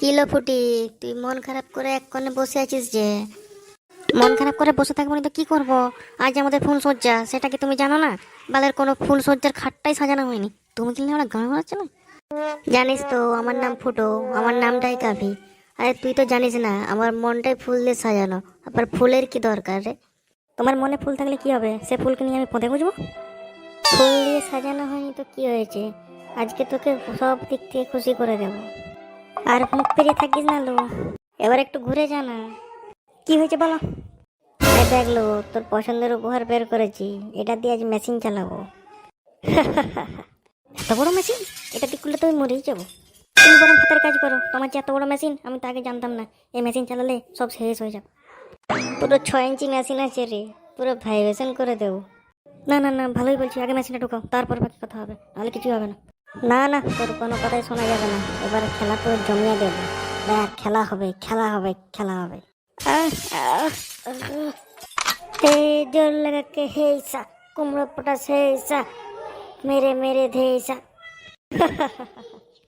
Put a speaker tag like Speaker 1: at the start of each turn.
Speaker 1: Kilo ফুটি, তুই মন খারাপ করে এক কোণে বসে আছিস যে? মন খারাপ করে বসে থাকবো না তো কি করবো? আজ আমাদের ফুল সজ্জা, সেটা কি তুমি জানো না? বালের কোনো ফুল সজ্জার খাটটাই সাজানো হয়নি। তুমি কি আমরা গান বাজাচ্ছ না? জানিস তো আমার নাম ফুটো, আমার নামটাই কাফি। আরে তুই তো জানিস না আমার মনটাই ফুল দিয়ে সাজানো, আবার ফুলের কি দরকার রে? তোমার মনে ফুল থাকলে কি হবে? সে ফুলকে নিয়ে আমি পদে বুঝবো? ফুল দিয়ে সাজানো হয়নি তো কি হয়েছে? আজকে তোকে সব দিক থেকে খুশি করে দেবো। আর মুখ ফিরিয়ে থাকিস না লো, এবার একটু ঘুরে যা না। কি হয়েছে বলো? এই দেখ লো, তোর পছন্দের উপহার বের করেছি, এটা দিয়ে আজ মেশিন চালাবো। এত বড় মেশিন? এটা দিয়ে করলে তো আমি মরেই যাবো। তুমি বরং হাতের কাজ করো, তোমার যে এত বড় মেশিন আমি তো আগে জানতাম না। এই মেশিন চালালে সব শেষ হয়ে যাবে। পুরো 6 ইঞ্চি মেশিন আছে রে, পুরো ভাইব্রেশন করে দেবো। না না না, ভালোই বলছি, আগে মেশিনটা ঢুকাও, তারপর বাকি কথা হবে, নাহলে কিছুই হবে না। না না, তোর কোনো কথাই শোনা যাবে না, এবার খেলা তো জমিয়ে দেবো। দেখ, খেলা হবে, খেলা হবে, খেলা হবে। আহ, আহ, আহ। हे जोर लगा के हे सा, कुमड़ो पटा से सा, मेरे मेरे धे सा।